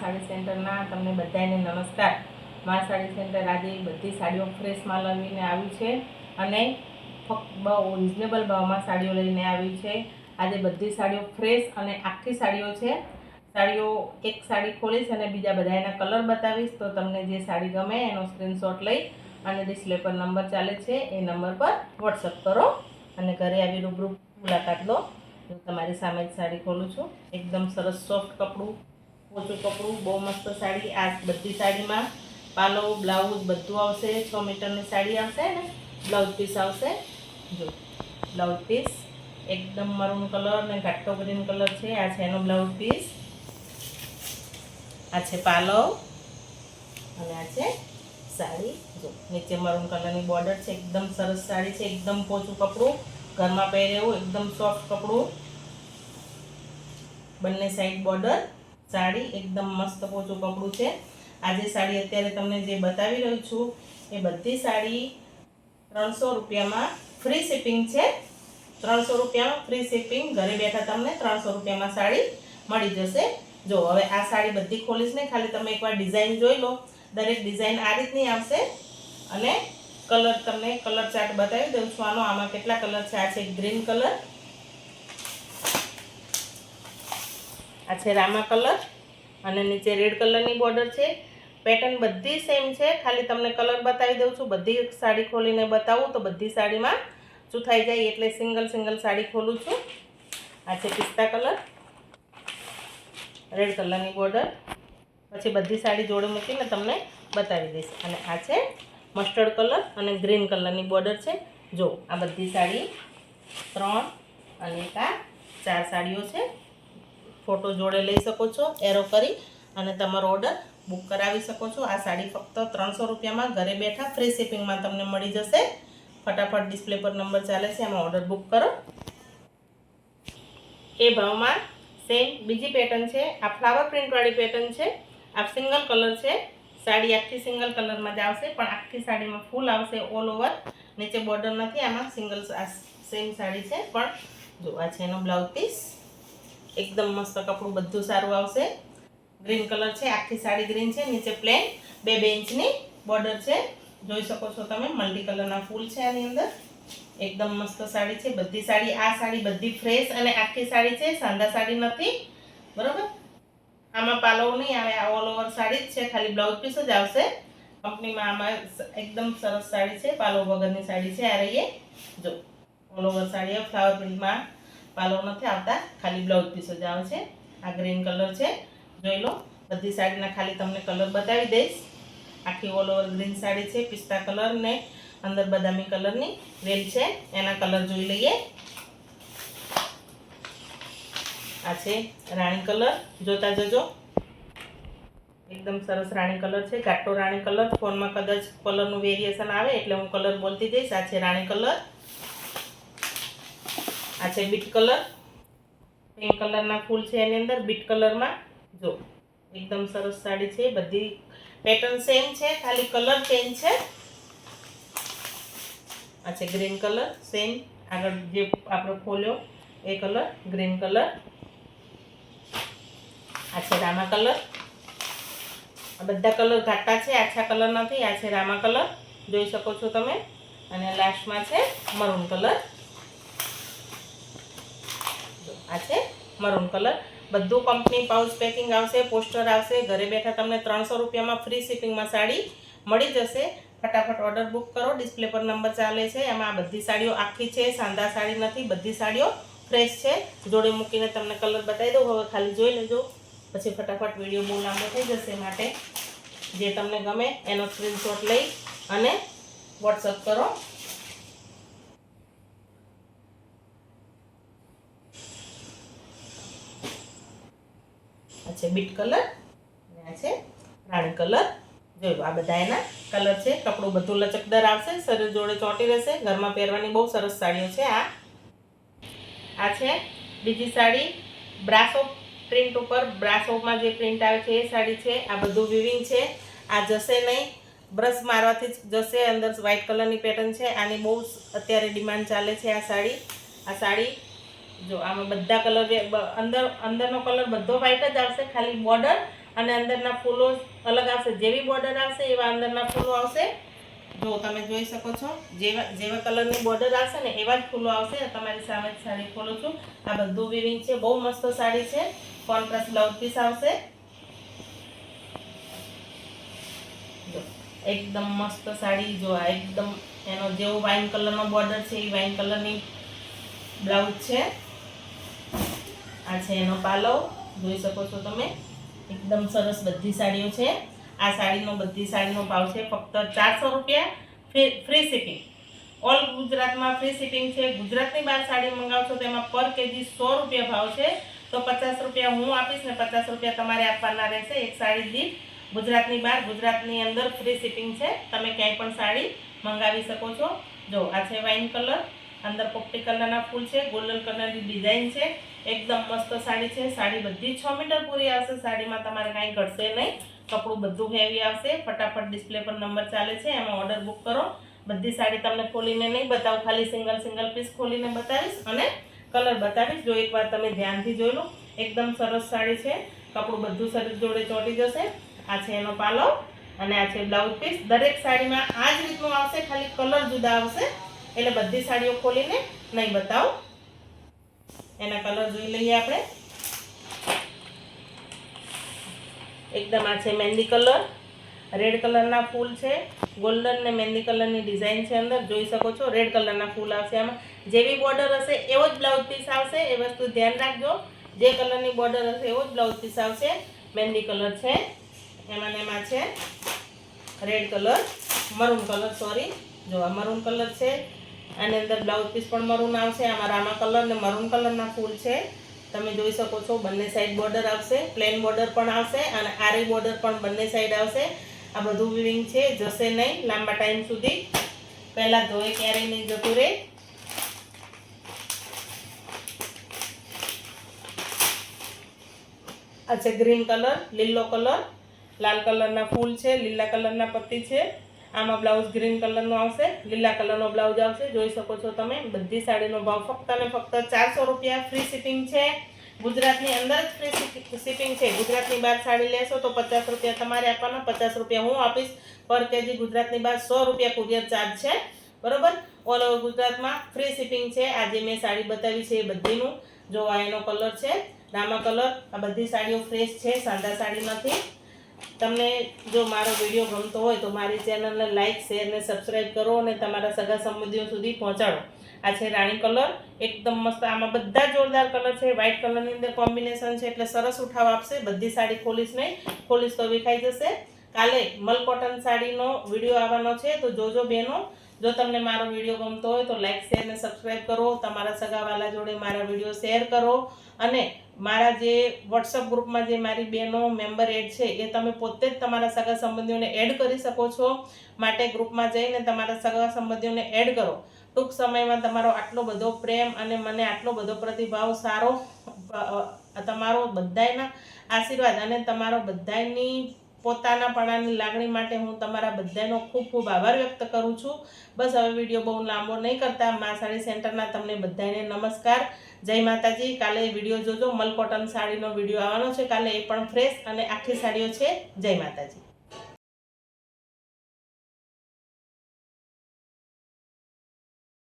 સાડી સેન્ટરના તમને બધાને નમસ્કાર। મા સાડી સેન્ટર આજે બધી સાડીઓ ફ્રેશ માલ લઈને આવ્યું છે અને ફક્ત બહુ રિઝનેબલ ભાવમાં સાડીઓ લઈને આવ્યું છે। આજે બધી સાડીઓ ફ્રેશ અને આખી સાડીઓ છે। સાડીઓ એક સાડી ખોલીશ અને બીજા બધા એના કલર બતાવીશ, તો તમને જે સાડી ગમે એનો સ્ક્રીનશોટ લઈ અને ડિસ્પ્લે પર નંબર ચાલે છે એ નંબર પર વોટ્સઅપ કરો અને ઘરે આવી રૂબરૂ મુલાકાત લો। હું તમારી સામે જ સાડી ખોલું છું। એકદમ સરસ સોફ્ટ કપડું, પોચું કપડું, બહુ મસ્ત સાડી। આ બધી સાડીમાં પાલો બ્લાઉઝ બધું આવશે। 6 મીટરની સાડી આવશે ને બ્લાઉઝ પીસ આવશે। જો બ્લાઉઝ પીસ એકદમ મરૂન કલર ને ઘાટો ગ્રીન કલર છે। આ છે એનો બ્લાઉઝ પીસ, આ છે પાલો અને આ છે સાડી। જો નીચે મરૂન કલરની બોર્ડર છે। એકદમ સરસ સાડી છે, એકદમ પોચું કપડું, ઘરમાં પહેરે એવું એકદમ સોફ્ટ કપડું, બંને સાઈડ બોર્ડર। સાડી એકદમ મસ્ત પોચું કપડું છે। આજે સાડી અત્યારે તમને જે બતાવી રહી છું એ બધી સાડી 300 રૂપિયામાં ફ્રી શિપિંગ છે। 300 રૂપિયામાં ફ્રી શિપિંગ, ઘરે બેઠા તમને 300 રૂપિયામાં સાડી મળી જશે। જો હવે આ સાડી બધી ખોલીશ ને, ખાલી તમે એકવાર ડિઝાઇન જોઈ લો। દરેક ડિઝાઇન આ રીતની આવશે અને કલર તમને કલર ચાર્ટ બતાવી દઉં છું આનો। આમાં કેટલા કલર છે? આ છે ગ્રીન કલર, આ છે રામા કલર અને નીચે રેડ કલરની બોર્ડર છે। પેટર્ન બધી સેમ છે, ખાલી તમને કલર બતાવી દઉં છું। બધી સાડી ખોલીને બતાવું તો બધી સાડીમાં ચૂથાઈ જાય એટલે સિંગલ સાડી ખોલું છું। આ છે પિસ્તા કલર, રેડ કલરની બોર્ડર, પછી બધી સાડી જોડે મૂકીને તમને બતાવી દઈશ। અને આ છે મસ્ટર્ડ કલર અને ગ્રીન કલરની બોર્ડર છે। જો આ બધી સાડી 3 અને એક આ 4 સાડીઓ છે। ફોટો જોડે લઈ શકો છો એરો કરી અને તમારો ઓર્ડર બુક કરાવી શકો છો। આ સાડી ફક્ત 300 રૂપિયામાં ઘરે બેઠા ફ્રી શિપિંગમાં તમને મળી જશે। ફટાફટ ડિસ્પ્લે પર નંબર ચાલે છે, એમાં ઓર્ડર બુક કરો। એ ભાવમાં સેમ બીજી પેટર્ન છે। આ ફ્લાવર પ્રિન્ટવાળી પેટર્ન છે। આ સિંગલ કલર છે, સાડી આખી સિંગલ કલરમાં જ આવશે, પણ આખી સાડીમાં ફૂલ આવશે ઓલ ઓવર, નીચે બોર્ડર નથી આમાં, સિંગલ સેમ સાડી છે। પણ જો આ છે એનો બ્લાઉઝ પીસ, એકદમ મસ્ત કપડું બધું સારું આવશે। ગ્રીન કલર છે, આખી સાડી ગ્રીન છે, નીચે પ્લેન 2 ઇંચની બોર્ડર છે। જોઈ શકો છો તમે, મલ્ટી કલરના ફૂલ છે આની અંદર। એકદમ મસ્ત સાડી છે બધી સાડી। આ સાડી બધી ફ્રેશ અને આખી સાડી છે, સાંધા સાડી નથી, બરોબર? આમાં પાલવ નહીં આવે, આ ઓલ ઓવર સાડી જ છે, ખાલી બ્લાઉઝ પીસ જ આવશે કંપનીમાં। આમાં એકદમ સરસ સાડી છે, પાલવ વગરની સાડી છે। આ રહીએ જો ઓલ ઓવર સાડી, ફ્લાવર પ્રિન્ટમાં પાલવ નથી આવતા, ખાલી બ્લાઉઝ પીસ જ આવે છે। આ ગ્રીન કલર છે, જોઈ લો। બધી સાડીના ખાલી તમને કલર બતાવી દઈશ। આખી ઓલ ઓવર ગ્રીન સાડી છે, પિસ્તા કલર ને અંદર બદામી કલરની વેલ છે, એના કલર જોઈ લઈએ। આ છે રાણી કલર, જોતા જજો, એકદમ સરસ રાણી કલર છે, ઘાટો રાણી કલર। ફોનમાં કદાચ કલરનું વેરિએશન આવે એટલે હું કલર બોલતી જઈશ। આ છે રાણી કલર, આ છે બીટ કલર, પિંક કલરના ફૂલ છે એની અંદર બીટ કલરમાં। જો એકદમ સરસ સાડી છે, બધી પેટર્ન સેમ છે, ખાલી કલર ચેન્જ છે। આ છે ગ્રીન કલર, સેમ આગળ જે આપણે ખોલ્યો એ કલર, ગ્રીન કલર। આ છે રામા કલર, આ બધા કલર ઘાટા છે, આછા કલર નથી। આ છે રામા કલર, જોઈ શકો છો તમે, અને લાસ્ટમાં છે મરૂન કલર। આ છે મરૂન કલર। બધું કંપની પાઉચ પેકિંગ આવશે, પોસ્ટર આવશે, ઘરે બેઠા તમને 300 રૂપિયામાં ફ્રી શિપિંગમાં સાડી મળી જશે। ફટાફટ ઓર્ડર બુક કરો, ડિસ્પ્લે પર નંબર ચાલે છે। એમાં આ બધી સાડીઓ આખી છે, સાંધા સાડી નથી, બધી સાડીઓ ફ્રેશ છે। જોડે મૂકીને તમને કલર બતાવી દઉં, હવે ખાલી જોઈ લેજો, પછી ફટાફટ વિડીયો બહુ લાંબો થઈ જશે, માટે જે તમને ગમે એનો સ્ક્રીનશોટ લઈ અને વોટ્સઅપ કરો। આ છે બીટ કલર અને આ છે રાણી કલર। જોઈ લો, આ બધા એના કલર છે। કપડું બધું લચકદાર આવશે, શરીર જોડે ચોંટી રહેશે, ઘરમાં પહેરવાની બહુ સરસ સાડીઓ છે। આ છે બીજી સાડી, બ્રાસો પ્રિન્ટ ઉપર, બ્રાસોમાં જે પ્રિન્ટ આવે છે એ સાડી છે। આ બધું વિવિંગ છે, આ જશે નહીં, બ્રશ મારવાથી જ જશે। અંદર વ્હાઇટ કલરની પેટર્ન છે, આની બહુ અત્યારે ડિમાન્ડ ચાલે છે આ સાડી। જો આમાં બધા કલર, અંદરનો કલર બધો વ્હાઇટ જ આવશે, ખાલી બોર્ડર અને અંદરના ફૂલો અલગ આવશે. જેવી બોર્ડર આવશે એવા અંદરના ફૂલો આવશે. જો તમે જોઈ શકો છો, જેવા કલરની બોર્ડર આવશે ને એવા જ ફૂલો આવશે. તમારી સામે જ સાડી ખોલું છું. આ બધું વિવિંગ છે. બહુ મસ્ત સાડી છે. કોન્ટ્રાસ્ટ બ્લાઉઝ પીસ આવશે. એકદમ મસ્ત સાડી. જો આ એકદમ એનો જેવો વાઇન કલરનો બોર્ડર છે એ વાઇન કલરની બ્લાઉઝ છે. આ છે એનો પાલવ, જોઈ શકો છો તમે. એકદમ સરસ બધી સાડીઓ છે. આ બધી સાડીનો ભાવ છે ફક્ત 400 રૂપિયા, ફ્રી શિપિંગ. ઓલ ગુજરાતમાં ફ્રી શિપિંગ છે. ગુજરાતની બહાર સાડી મંગાવશો તેમાં પર કેજી 100 રૂપિયા ભાવ છે. તો 50 રૂપિયા હું આપીશ ને 50 રૂપિયા તમારે આપવાના રહેશે એક સાડી દીઠ. ગુજરાતની બહાર, ગુજરાતની અંદર ફ્રી શિપિંગ છે. તમે ક્યાંય પણ સાડી મંગાવી શકો છો. જો આ છે વાઇન કલર, અંદર પોપટી કલરના ફૂલ છે, ગોલ્ડન કલરની ડિઝાઇન છે. એકદમ મસ્ત સાડી છે. સાડી બધી 6 મીટર પૂરી આવશે. સાડીમાં તમારે કાંઈ ઘટશે નહીં. કપડું બધું હેવી આવશે. ફટાફટ ડિસ્પ્લે પર નંબર ચાલે છે, એમાં ઓર્ડર બુક કરો. બધી સાડી તમને ખોલીને નહીં બતાવું, ખાલી સિંગલ પીસ ખોલીને બતાવીશ અને કલર બતાવીશ. જો એકવાર તમે ધ્યાનથી જોઈ લો. એકદમ સરસ સાડી છે. કપડું બધું શરીર જોડે ચોંટી જશે. આ છે એનો પાલવ અને આ છે બ્લાઉઝ પીસ. દરેક સાડીમાં આ જ રીતનું આવશે, ખાલી કલર જુદા આવશે. એટલે બધી સાડીઓ ખોલીને નહીં બતાવું. એના કલર જોઈ લઈએ આપણે. એકદમ આ છે મહેંદી કલર, રેડ કલરના ફૂલ છે. ગોલ્ડન ને મહેંદી કલરની ડિઝાઇન છે. અંદર જોઈ શકો છો રેડ કલરના ફૂલ આવશે. આમાં જેવી બોર્ડર હશે એવો જ બ્લાઉઝ પીસ આવશે. એ વસ્તુ ધ્યાન રાખજો. જે કલરની બોર્ડર હશે એવો જ બ્લાઉઝ પીસ આવશે. મહેંદી કલર છે. એમાં છે red colour, maroon colour, sorry. જો આ મરૂન કલર છે. આની અંદર બ્લાઉઝ પીસ પણ મરૂન આવશે. આમાં રામા કલર ને મરૂન કલરના ફૂલ છે. તમે જોઈ શકો છો બંને સાઈડ બોર્ડર આવશે. પ્લેન બોર્ડર પણ આવશે અને આરી બોર્ડર પણ બંને સાઈડ આવશે. આ બધું વિવિંગ છે. જશે નહીં લાંબા ટાઈમ સુધી. પહેલાં ધોઈ ક્યારેય નહીં જતું રહે. આ છે ગ્રીન કલર, લીલો કલર, લાલ કલરના ફૂલ છે, લીલા કલરના પત્તી છે. આમાં બ્લાઉઝ ગ્રીન કલરનો આવશે, લીલા કલરનો બ્લાઉઝ આવશે. જોઈ શકો છો તમે. બધી સાડીનો ભાવ ફક્ત ને ફક્ત 400 રૂપિયા. ફ્રી શિપિંગ છે. ગુજરાતની અંદર જ ફ્રી શિપિંગ છે. ગુજરાતની બહાર સાડી લેશો તો 50 રૂપિયા તમારે આપવાના, 50 રૂપિયા હું આપીશ પર કેજી. ગુજરાતની બહાર 100 રૂપિયા કુરિયર ચાર્જ છે. બરોબર. ઓલ ઓવર ગુજરાતમાં ફ્રી શિપિંગ છે. આજે મેં સાડી બતાવી છે એ બધીનું. જો આ એનો કલર છે રામા કલર. આ બધી સાડીઓ ફ્રેશ છે, સાદા સાડી નથી. તમને જો મારો વિડીયો ગમતો હોય તો મારી ચેનલને લાઇક, શેર ને સબસ્ક્રાઈબ કરો અને તમારા સગા સંબંધીઓ સુધી પહોંચાડો. આ છે રાણી કલર. એકદમ મસ્ત. આમાં બધા જોરદાર કલર છે. વ્હાઇટ કલરની અંદર કોમ્બિનેશન છે એટલે સરસ ઉઠાવ આપશે. બધી સાડી ખોલીશ નહીં, ખોલીશ તો વિખાઈ જશે. કાલે મલ કોટન સાડીનો વિડીયો આવવાનો છે તો જોજો બહેનો. જો તમને મારો વિડીયો ગમતો હોય તો લાઇક, શેર ને સબસ્ક્રાઈબ કરો. તમારા સગાવાલા જોડે મારા વિડીયો શેર કરો. અને મારા જે વોટ્સઅપ ગ્રુપમાં જે મારી બહેનો મેમ્બર એડ છે એ તમે પોતે જ તમારા સગા સંબંધીઓને એડ કરી શકો છો. માટે ગ્રુપમાં જઈને તમારા સગા સંબંધીઓને એડ કરો. ટૂંક સમયમાં તમારો આટલો બધો પ્રેમ અને મને આટલો બધો પ્રતિભાવ સારો, તમારો બધાયના આશીર્વાદ અને તમારો બધાયની પોતાનાપણાની લાગણી માટે હું તમારા બધાનો ખૂબ ખૂબ આભાર વ્યક્ત કરું છું. બસ હવે વિડીયો બહુ લાંબો નહીં કરતા. મા સાડી સેન્ટરના તમને બધાને નમસ્કાર. જય માતાજી. કાલે વિડીયો જોજો. મલ કોટન સાડીનો વિડીયો આવવાનો છે કાલે. એ પણ ફ્રેશ અને આખી સાડીઓ છે. જય માતાજી.